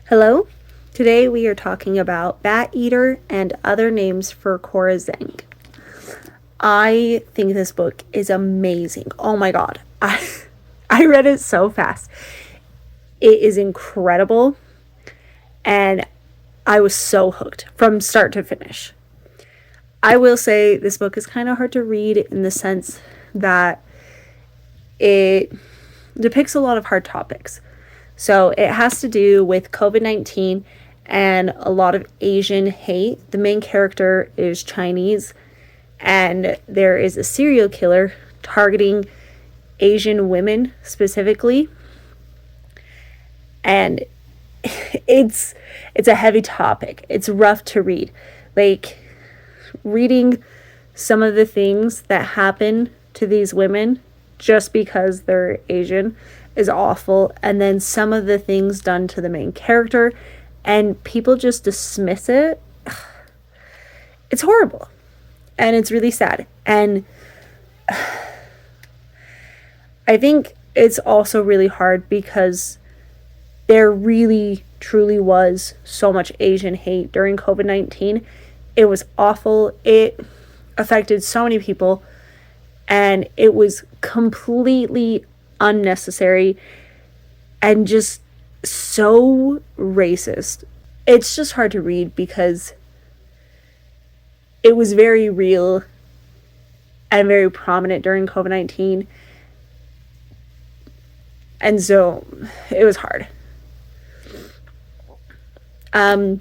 Hello. Today we are talking about Bat Eater and Other Names for Cora Zhang. I think this book is amazing. Oh my god. I read it so fast. It is incredible and I was so hooked from start to finish. I will say this book is kind of hard to read in the sense that it depicts a lot of hard topics. So it has to do with COVID-19 and a lot of Asian hate. The main character is Chinese, and there is a serial killer targeting Asian women specifically. And it's a heavy topic. It's rough to read. Like, reading some of the things that happen to these women just because they're Asian is awful, and then some of the things done to the main character and people just dismiss it. It's horrible and it's really sad. And I think it's also really hard because there really truly was so much Asian hate during COVID-19. It was awful. It affected so many people and it was completely unnecessary and just so racist. It's just hard to read because it was very real and very prominent during COVID-19. And so it was hard. But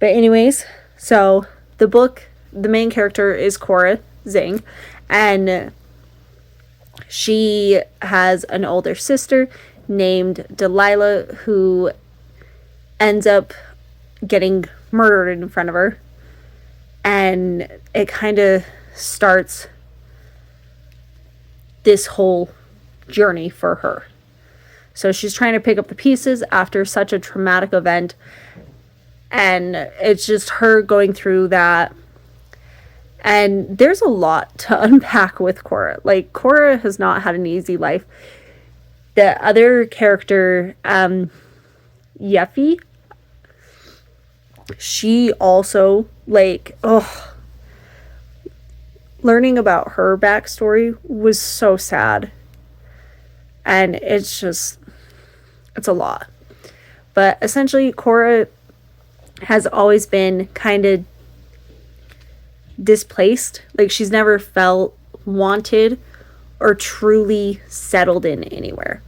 anyways, so the main character is Cora Zhang, and she has an older sister named Delilah who ends up getting murdered in front of her. And it kind of starts this whole journey for her. So she's trying to pick up the pieces after such a traumatic event. And it's just her going through that. And there's a lot to unpack with Cora. Like, Cora has not had an easy life. The other character, Yeffy, she also, learning about her backstory was so sad. And it's a lot. But essentially, Cora has always been kind of displaced. Like, she's never felt wanted or truly settled in anywhere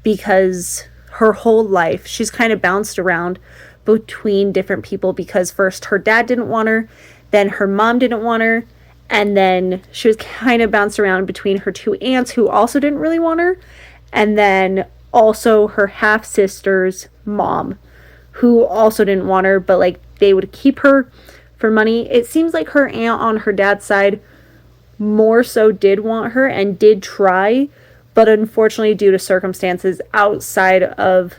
because her whole life she's kind of bounced around between different people, because first her dad didn't want her, then her mom didn't want her, and then she was kind of bounced around between her two aunts who also didn't really want her, and then also her half sister's mom who also didn't want her, but they would keep her for money. It seems like her aunt on her dad's side more so did want her and did try, but unfortunately due to circumstances outside of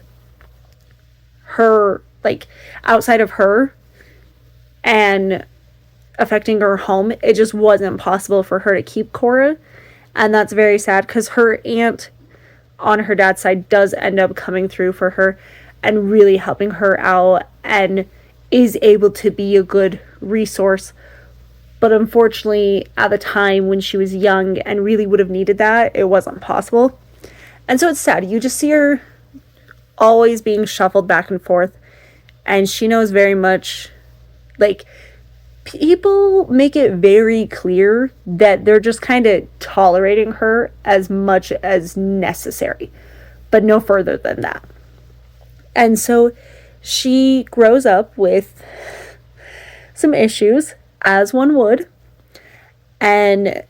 her and affecting her home, it just wasn't possible for her to keep Cora. And that's very sad because her aunt on her dad's side does end up coming through for her and really helping her out and is able to be a good resource. But unfortunately, at the time when she was young and really would have needed that, it wasn't possible. And so it's sad. You just see her always being shuffled back and forth. And she knows very much, people make it very clear that they're just kind of tolerating her as much as necessary, but no further than that. And so she grows up with some issues, as one would, and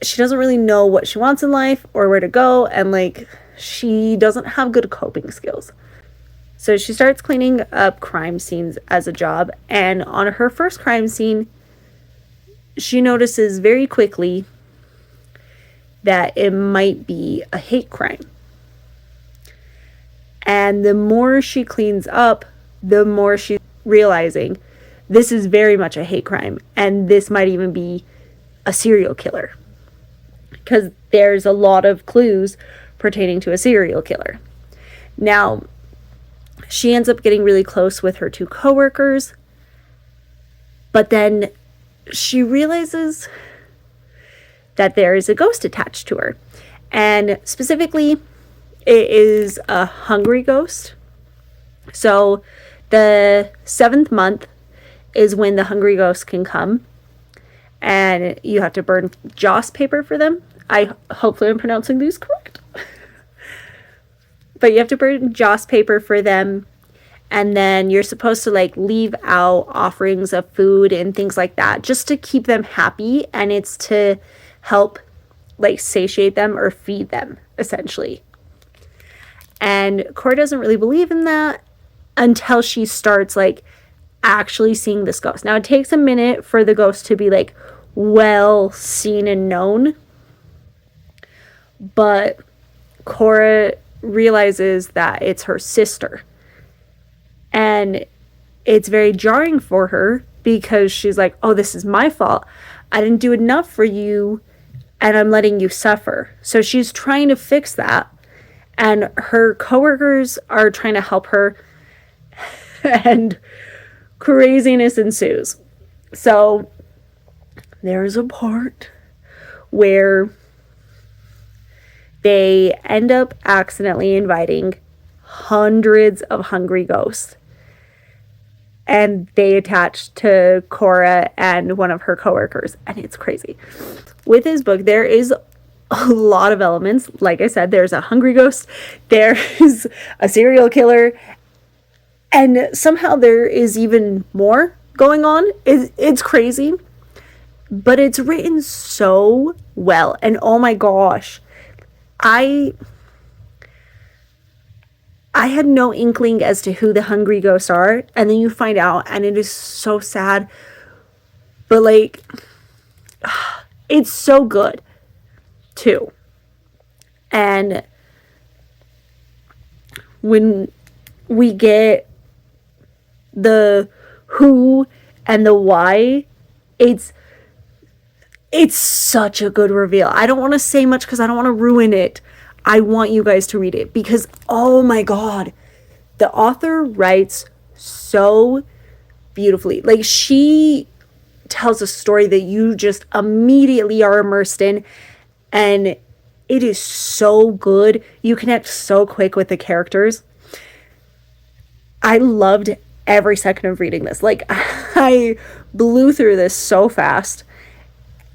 she doesn't really know what she wants in life or where to go, and she doesn't have good coping skills. So she starts cleaning up crime scenes as a job, and on her first crime scene, she notices very quickly that it might be a hate crime. And the more she cleans up, the more she's realizing this is very much a hate crime, and this might even be a serial killer, because there's a lot of clues pertaining to a serial killer. Now, She ends up getting really close with her two coworkers, but then she realizes that there is a ghost attached to her. And specifically, it is a hungry ghost. So the 7th month is when the hungry ghost can come. And you have to burn joss paper for them. Hopefully I'm pronouncing these correct. But you have to burn joss paper for them. And then you're supposed to like leave out offerings of food and things like that just to keep them happy. And it's to help like satiate them or feed them, essentially. And Cora doesn't really believe in that until she starts like actually seeing this ghost. Now it takes a minute for the ghost to be like well seen and known. But Cora realizes that it's her sister. And it's very jarring for her because she's like, oh, this is my fault. I didn't do enough for you and I'm letting you suffer. So she's trying to fix that. And her coworkers are trying to help her. And craziness ensues. So there's a part where they end up accidentally inviting hundreds of hungry ghosts. And they attach to Cora and one of her coworkers. And it's crazy. With this book, there is a lot of elements. Like I said, there's a hungry ghost. There's a serial killer. And somehow there is even more going on. It's crazy. But it's written so well. And oh my gosh. I had no inkling as to who the hungry ghosts are. And then you find out. And it is so sad. But like, it's so good too. And when we get the who and the why, it's such a good reveal. I don't want to say much because I don't want to ruin it. I want you guys to read it because, oh my God, the author writes so beautifully. Like, she tells a story that you just immediately are immersed in, and it is so good. You connect so quick with the characters. I loved every second of reading this. Like, I blew through this so fast.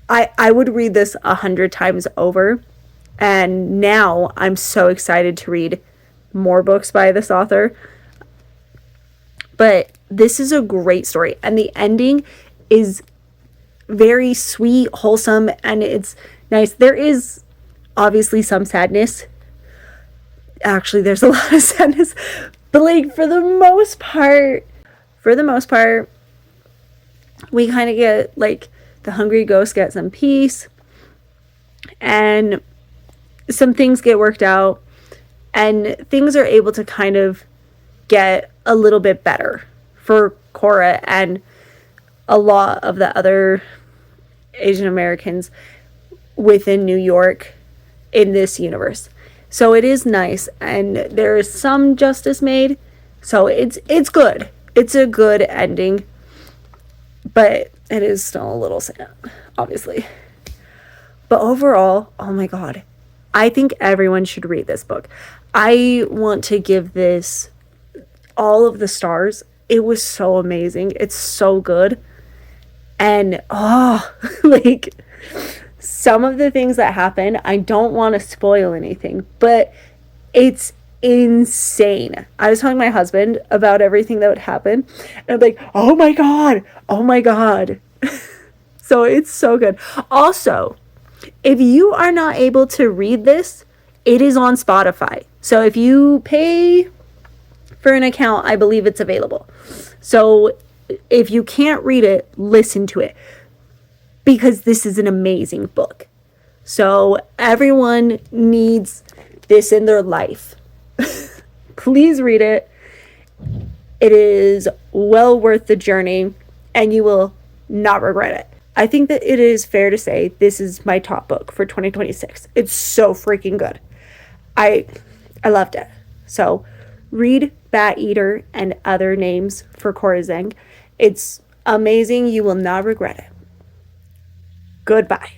I would read this 100 times over. And now I'm so excited to read more books by this author. But this is a great story. And the ending is very sweet, wholesome, and it's nice. There is obviously some sadness. Actually, there's a lot of sadness. But like for the most part, we kind of get like the hungry ghost get some peace. And some things get worked out and things are able to kind of get a little bit better for Cora and a lot of the other Asian Americans within New York in this universe. So it is nice and there is some justice made. So it's good. It's a good ending, but it is still a little sad, obviously. But overall, oh my God, I think everyone should read this book. I want to give this all of the stars. It was so amazing. It's so good. And like some of the things that happen, I don't want to spoil anything, but it's insane. I was telling my husband about everything that would happen, and I'm like, oh my God. So it's so good. Also, if you are not able to read this, it is on Spotify. So if you pay for an account, I believe it's available. So if you can't read it, listen to it. Because this is an amazing book. So everyone needs this in their life. Please read it. It is well worth the journey, and you will not regret it. I think that it is fair to say this is my top book for 2026. It's so freaking good. I loved it. So Read Bat Eater and Other Names for Khorazeng. It's amazing. You will not regret it. Goodbye.